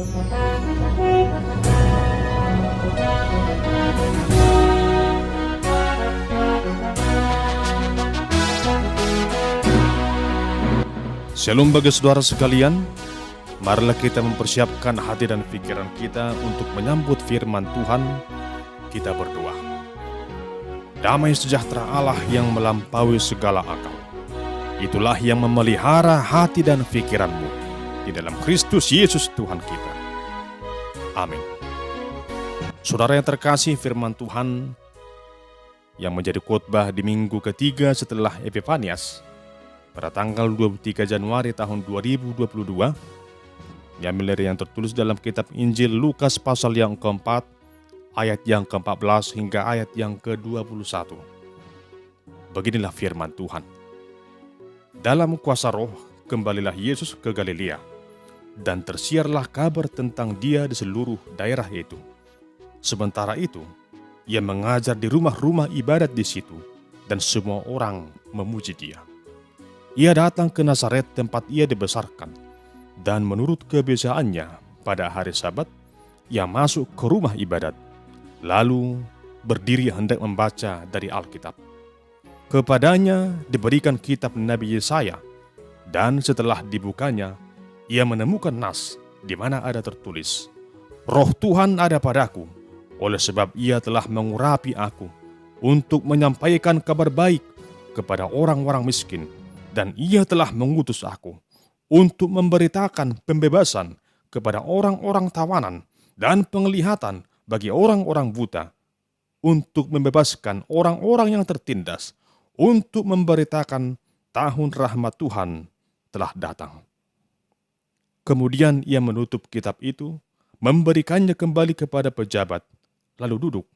Shalom bagi saudara sekalian, marilah kita mempersiapkan hati dan pikiran kita untuk menyambut firman Tuhan. Kita berdoa. Damai sejahtera Allah yang melampaui segala akal, itulah yang memelihara hati dan pikiranmu di dalam Kristus Yesus Tuhan kita. Amin. Saudara yang terkasih, firman Tuhan yang menjadi khotbah di minggu ketiga setelah Epifanias pada tanggal 23 Januari tahun 2022, diambil dari yang tertulis dalam kitab Injil Lukas pasal yang keempat, ayat yang ke-14 hingga ayat yang ke-21. Beginilah firman Tuhan. Dalam kuasa roh, kembalilah Yesus ke Galilea, dan tersiarlah kabar tentang dia di seluruh daerah itu. Sementara itu, ia mengajar di rumah-rumah ibadat di situ, dan semua orang memuji dia. Ia datang ke Nazaret tempat ia dibesarkan, dan menurut kebiasaannya pada hari Sabat, ia masuk ke rumah ibadat, lalu berdiri hendak membaca dari Alkitab. Kepadanya diberikan kitab Nabi Yesaya, dan setelah dibukanya, ia menemukan nas di mana ada tertulis, "Roh Tuhan ada padaku, oleh sebab ia telah mengurapi aku untuk menyampaikan kabar baik kepada orang-orang miskin, dan ia telah mengutus aku untuk memberitakan pembebasan kepada orang-orang tawanan dan penglihatan bagi orang-orang buta, untuk membebaskan orang-orang yang tertindas, untuk memberitakan tahun rahmat Tuhan telah datang." Kemudian ia menutup kitab itu, memberikannya kembali kepada pejabat, lalu duduk,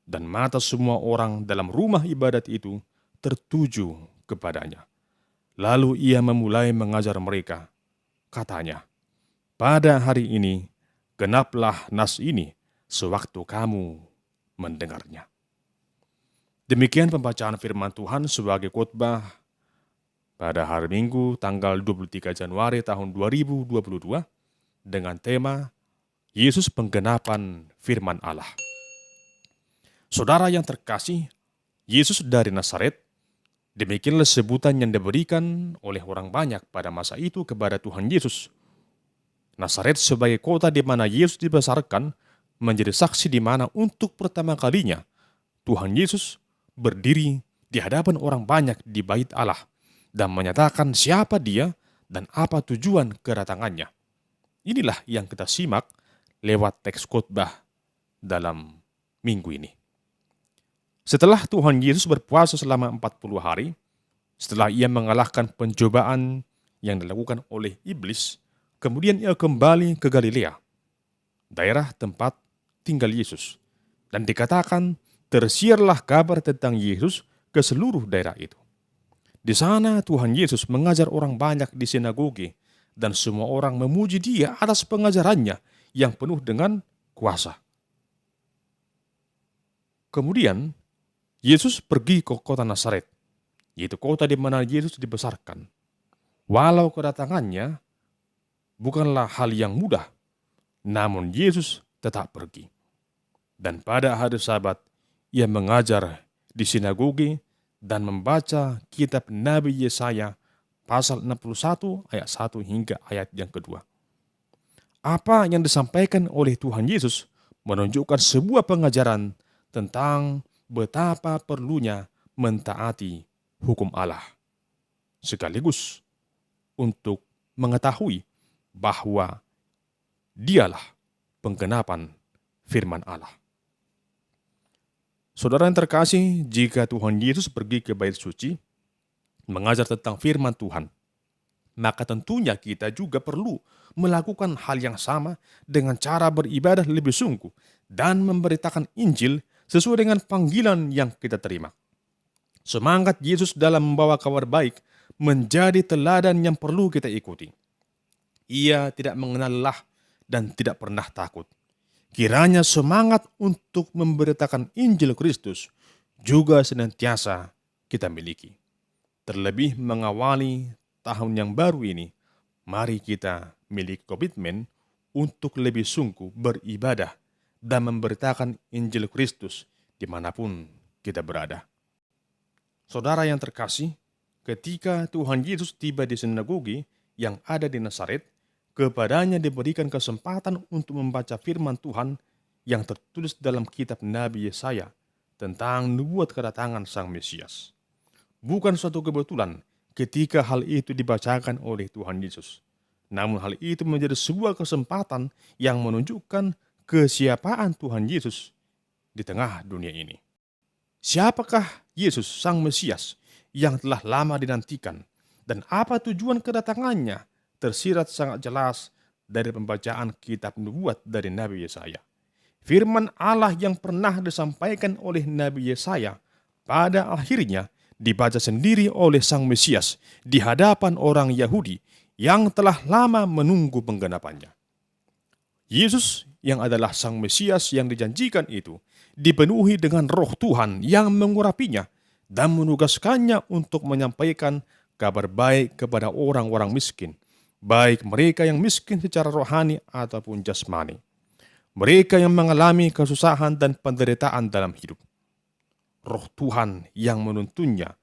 dan mata semua orang dalam rumah ibadat itu tertuju kepadanya. Lalu ia memulai mengajar mereka. Katanya, "Pada hari ini, genaplah nas ini sewaktu kamu mendengarnya." Demikian pembacaan firman Tuhan sebagai khotbah pada hari Minggu tanggal 23 Januari tahun 2022 dengan tema Yesus penggenapan firman Allah. Saudara yang terkasih, Yesus dari Nazaret, demikianlah sebutan yang diberikan oleh orang banyak pada masa itu kepada Tuhan Yesus. Nazaret sebagai kota di mana Yesus dibesarkan menjadi saksi di mana untuk pertama kalinya Tuhan Yesus berdiri di hadapan orang banyak di bait Allah dan menyatakan siapa dia dan apa tujuan kedatangannya. Inilah yang kita simak lewat teks khotbah dalam minggu ini. Setelah Tuhan Yesus berpuasa selama 40 hari, setelah ia mengalahkan pencobaan yang dilakukan oleh iblis, kemudian ia kembali ke Galilea, daerah tempat tinggal Yesus. Dan dikatakan, tersiarlah kabar tentang Yesus ke seluruh daerah itu. Di sana Tuhan Yesus mengajar orang banyak di sinagoge, dan semua orang memuji dia atas pengajarannya yang penuh dengan kuasa. Kemudian, Yesus pergi ke kota Nazaret, yaitu kota di mana Yesus dibesarkan. Walau kedatangannya bukanlah hal yang mudah, namun Yesus tetap pergi. Dan pada hari Sabat, ia mengajar di sinagoge dan membaca kitab Nabi Yesaya pasal 61 ayat 1 hingga ayat yang kedua. Apa yang disampaikan oleh Tuhan Yesus menunjukkan sebuah pengajaran tentang betapa perlunya mentaati hukum Allah, sekaligus untuk mengetahui bahwa dialah penggenapan firman Allah. Saudara yang terkasih, jika Tuhan Yesus pergi ke bait suci, mengajar tentang firman Tuhan, maka tentunya kita juga perlu melakukan hal yang sama dengan cara beribadah lebih sungguh dan memberitakan Injil sesuai dengan panggilan yang kita terima. Semangat Yesus dalam membawa kabar baik menjadi teladan yang perlu kita ikuti. Ia tidak mengenal lelah dan tidak pernah takut. Kiranya semangat untuk memberitakan Injil Kristus juga senantiasa kita miliki. Terlebih mengawali tahun yang baru ini, mari kita miliki komitmen untuk lebih sungguh beribadah dan memberitakan Injil Kristus dimanapun kita berada. Saudara yang terkasih, ketika Tuhan Yesus tiba di sinagogi yang ada di Nazaret, kepadanya diberikan kesempatan untuk membaca firman Tuhan yang tertulis dalam kitab Nabi Yesaya tentang nubuat kedatangan Sang Mesias. Bukan suatu kebetulan ketika hal itu dibacakan oleh Tuhan Yesus. Namun hal itu menjadi sebuah kesempatan yang menunjukkan kesiapaan Tuhan Yesus di tengah dunia ini. Siapakah Yesus Sang Mesias yang telah lama dinantikan dan apa tujuan kedatangannya tersirat sangat jelas dari pembacaan kitab nubuat dari Nabi Yesaya. Firman Allah yang pernah disampaikan oleh Nabi Yesaya pada akhirnya dibaca sendiri oleh Sang Mesias di hadapan orang Yahudi yang telah lama menunggu penggenapannya. Yesus yang adalah Sang Mesias yang dijanjikan itu dipenuhi dengan Roh Tuhan yang mengurapinya dan menugaskannya untuk menyampaikan kabar baik kepada orang-orang miskin, baik mereka yang miskin secara rohani ataupun jasmani, mereka yang mengalami kesusahan dan penderitaan dalam hidup. Roh Tuhan yang menuntunnya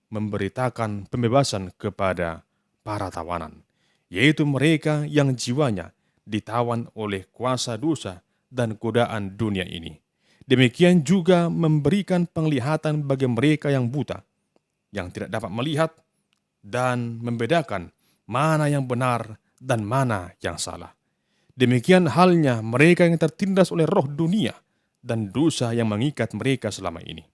memberitakan pembebasan kepada para tawanan, yaitu mereka yang jiwanya ditawan oleh kuasa dosa dan godaan dunia ini. Demikian juga memberikan penglihatan bagi mereka yang buta, yang tidak dapat melihat, dan membedakan mana yang benar dan mana yang salah. Demikian halnya mereka yang tertindas oleh roh dunia dan dosa yang mengikat mereka selama ini.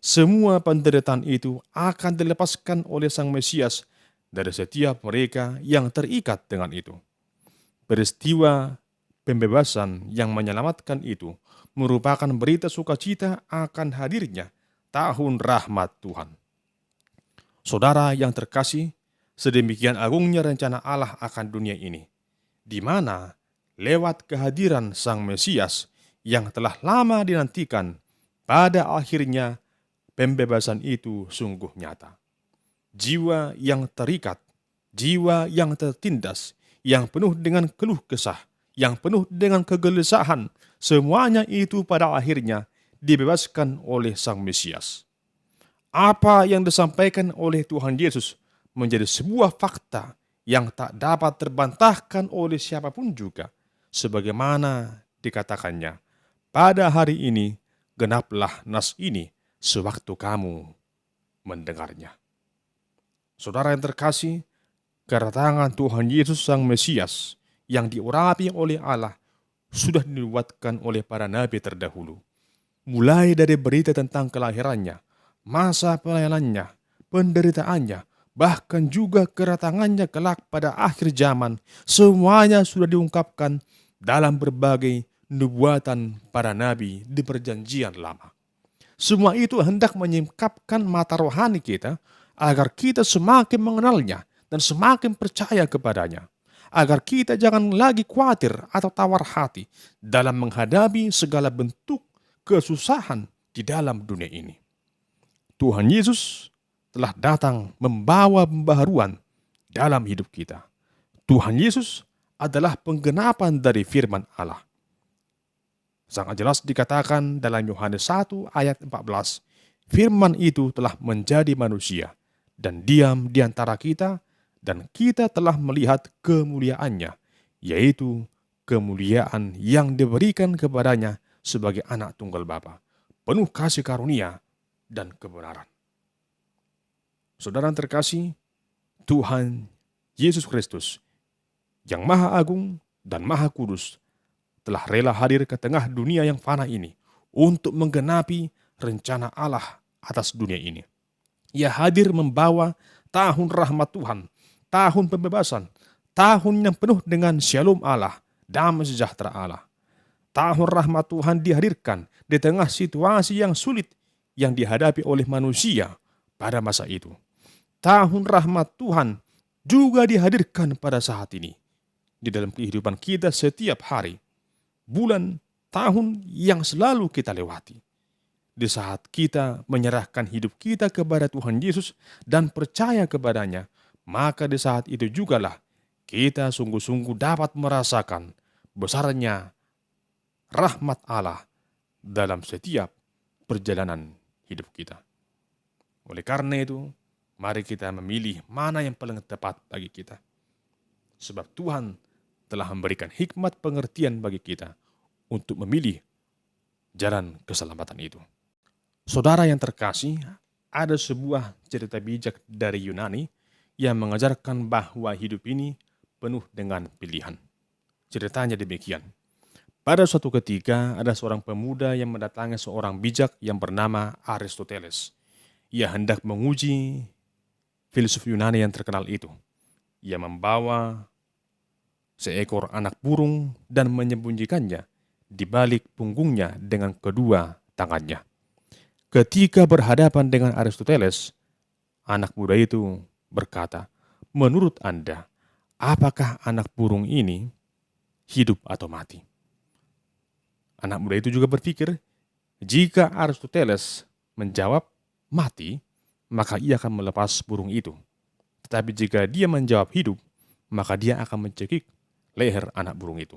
Semua penderitaan itu akan dilepaskan oleh Sang Mesias dari setiap mereka yang terikat dengan itu. Peristiwa pembebasan yang menyelamatkan itu merupakan berita sukacita akan hadirnya tahun rahmat Tuhan. Saudara yang terkasih, sedemikian agungnya rencana Allah akan dunia ini, di mana lewat kehadiran Sang Mesias yang telah lama dinantikan, pada akhirnya pembebasan itu sungguh nyata. Jiwa yang terikat, jiwa yang tertindas, yang penuh dengan keluh kesah, yang penuh dengan kegelisahan, semuanya itu pada akhirnya dibebaskan oleh Sang Mesias. Apa yang disampaikan oleh Tuhan Yesus menjadi sebuah fakta yang tak dapat terbantahkan oleh siapapun juga. Sebagaimana dikatakannya, pada hari ini genaplah nas ini sewaktu kamu mendengarnya. Saudara yang terkasih, kedatangan Tuhan Yesus Sang Mesias yang diurapi oleh Allah sudah dinubuatkan oleh para nabi terdahulu. Mulai dari berita tentang kelahirannya, masa pelayanannya, penderitaannya, bahkan juga kedatangannya kelak pada akhir zaman, semuanya sudah diungkapkan dalam berbagai nubuatan para nabi di perjanjian lama. Semua itu hendak menyingkapkan mata rohani kita agar kita semakin mengenalnya dan semakin percaya kepadanya. Agar kita jangan lagi khawatir atau tawar hati dalam menghadapi segala bentuk kesusahan di dalam dunia ini. Tuhan Yesus telah datang membawa pembaharuan dalam hidup kita. Tuhan Yesus adalah penggenapan dari firman Allah. Sangat jelas dikatakan dalam Yohanes 1 ayat 14, firman itu telah menjadi manusia dan diam di antara kita, dan kita telah melihat kemuliaannya, yaitu kemuliaan yang diberikan kepadanya sebagai anak tunggal Bapa, penuh kasih karunia dan kebenaran. Saudara terkasih, Tuhan Yesus Kristus yang Maha Agung dan Maha Kudus telah rela hadir ke tengah dunia yang fana ini untuk menggenapi rencana Allah atas dunia ini. Ia hadir membawa tahun rahmat Tuhan, tahun pembebasan, tahun yang penuh dengan shalom Allah, damai sejahtera Allah. Tahun rahmat Tuhan dihadirkan di tengah situasi yang sulit yang dihadapi oleh manusia pada masa itu. Tahun rahmat Tuhan juga dihadirkan pada saat ini di dalam kehidupan kita setiap hari, bulan, tahun yang selalu kita lewati. Di saat kita menyerahkan hidup kita kepada Tuhan Yesus dan percaya kepadanya, maka di saat itu jugalah kita sungguh-sungguh dapat merasakan besarnya rahmat Allah dalam setiap perjalanan hidup kita. Oleh karena itu, mari kita memilih mana yang paling tepat bagi kita. Sebab Tuhan telah memberikan hikmat pengertian bagi kita untuk memilih jalan keselamatan itu. Saudara yang terkasih, ada sebuah cerita bijak dari Yunani yang mengajarkan bahwa hidup ini penuh dengan pilihan. Ceritanya demikian. Pada suatu ketika, ada seorang pemuda yang mendatangi seorang bijak yang bernama Aristoteles. Ia hendak menguji filsuf Yunani yang terkenal itu. Ia membawa seekor anak burung dan menyembunyikannya di balik punggungnya dengan kedua tangannya. Ketika berhadapan dengan Aristoteles, anak muda itu berkata, "Menurut Anda, apakah anak burung ini hidup atau mati?" Anak muda itu juga berpikir, jika Aristoteles menjawab mati, maka ia akan melepas burung itu. Tetapi jika dia menjawab hidup, maka dia akan mencekik leher anak burung itu.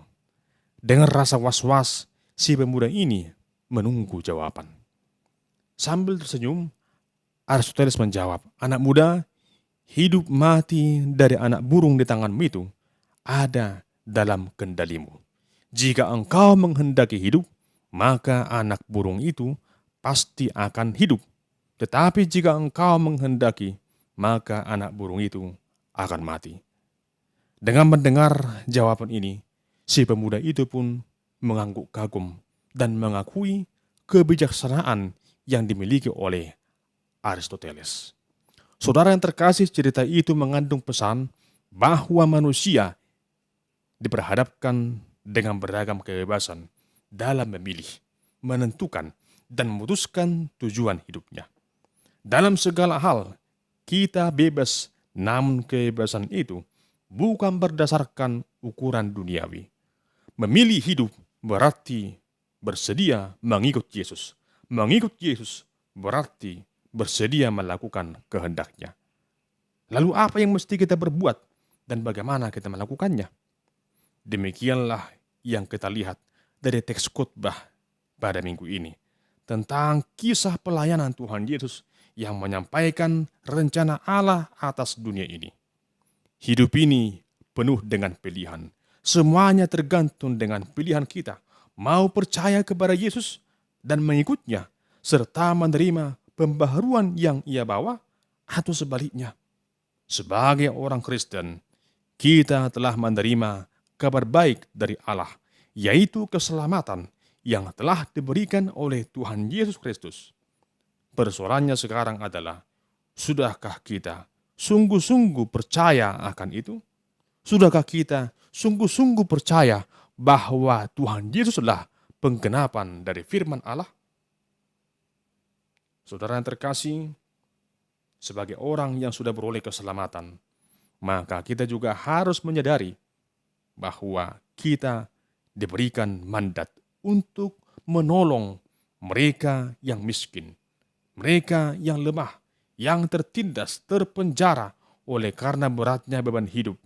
Dengan rasa was-was, si pemuda ini menunggu jawaban. Sambil tersenyum, Aristoteles menjawab, "Anak muda, hidup mati dari anak burung di tanganmu itu ada dalam kendalimu. Jika engkau menghendaki hidup, maka anak burung itu pasti akan hidup. Tetapi jika engkau menghendaki, maka anak burung itu akan mati." Dengan mendengar jawaban ini, si pemuda itu pun mengangguk kagum dan mengakui kebijaksanaan yang dimiliki oleh Aristoteles. Saudara yang terkasih, cerita itu mengandung pesan bahwa manusia diperhadapkan dengan beragam kebebasan dalam memilih, menentukan, dan memutuskan tujuan hidupnya. Dalam segala hal, kita bebas, namun kebebasan itu bukan berdasarkan ukuran duniawi. Memilih hidup berarti bersedia mengikut Yesus. Mengikut Yesus berarti bersedia melakukan kehendaknya. Lalu apa yang mesti kita berbuat dan bagaimana kita melakukannya? Demikianlah yang kita lihat dari teks khotbah pada minggu ini tentang kisah pelayanan Tuhan Yesus yang menyampaikan rencana Allah atas dunia ini. Hidup ini penuh dengan pilihan. Semuanya tergantung dengan pilihan kita. Mau percaya kepada Yesus dan mengikutnya, serta menerima pembaharuan yang ia bawa, atau sebaliknya. Sebagai orang Kristen, kita telah menerima kabar baik dari Allah, yaitu keselamatan yang telah diberikan oleh Tuhan Yesus Kristus. Persoalannya sekarang adalah, sudahkah kita sungguh-sungguh percaya akan itu? Sudahkah kita sungguh-sungguh percaya bahwa Tuhan Yesuslah penggenapan dari firman Allah? Saudara yang terkasih, sebagai orang yang sudah beroleh keselamatan, maka kita juga harus menyadari bahwa kita diberikan mandat untuk menolong mereka yang miskin, mereka yang lemah, yang tertindas, terpenjara oleh karena beratnya beban hidup,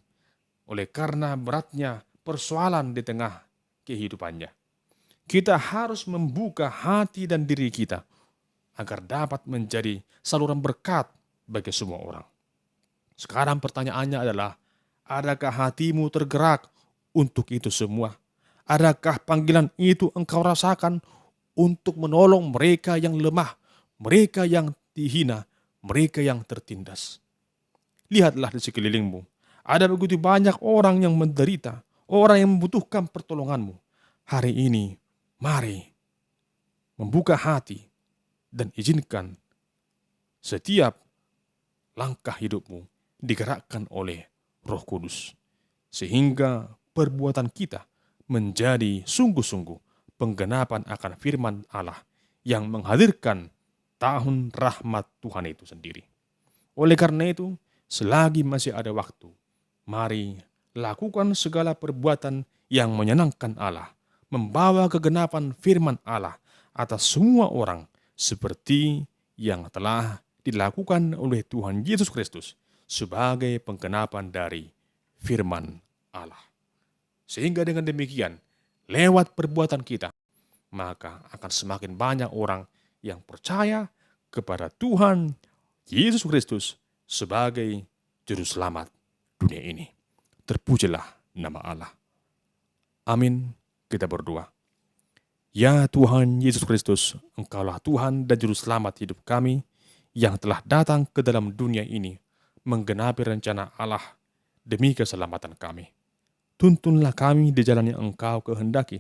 oleh karena beratnya persoalan di tengah kehidupannya. Kita harus membuka hati dan diri kita agar dapat menjadi saluran berkat bagi semua orang. Sekarang pertanyaannya adalah, adakah hatimu tergerak untuk itu semua? Adakah panggilan itu engkau rasakan untuk menolong mereka yang lemah, mereka yang dihina, mereka yang tertindas? Lihatlah di sekelilingmu, ada begitu banyak orang yang menderita, orang yang membutuhkan pertolonganmu. Hari ini, mari membuka hati dan izinkan setiap langkah hidupmu digerakkan oleh Roh Kudus, sehingga perbuatan kita menjadi sungguh-sungguh penggenapan akan firman Allah yang menghadirkan tahun rahmat Tuhan itu sendiri. Oleh karena itu, selagi masih ada waktu, mari lakukan segala perbuatan yang menyenangkan Allah, membawa kegenapan firman Allah atas semua orang seperti yang telah dilakukan oleh Tuhan Yesus Kristus sebagai penggenapan dari firman Allah. Sehingga dengan demikian, lewat perbuatan kita, maka akan semakin banyak orang yang percaya kepada Tuhan Yesus Kristus sebagai Juru Selamat dunia ini. Terpujilah nama Allah. Amin. Kita berdoa. Ya Tuhan Yesus Kristus, Engkaulah Tuhan dan Juru Selamat hidup kami yang telah datang ke dalam dunia ini menggenapi rencana Allah demi keselamatan kami. Tuntunlah kami di jalan yang Engkau kehendaki,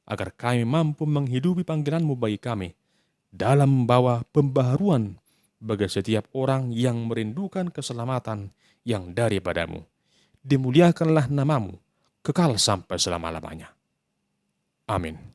agar kami mampu menghidupi panggilan-Mu bagi kami dalam membawa pembaharuan bagi setiap orang yang merindukan keselamatan yang daripada-Mu. Dimuliakanlah nama-Mu kekal sampai selama-lamanya. Amin.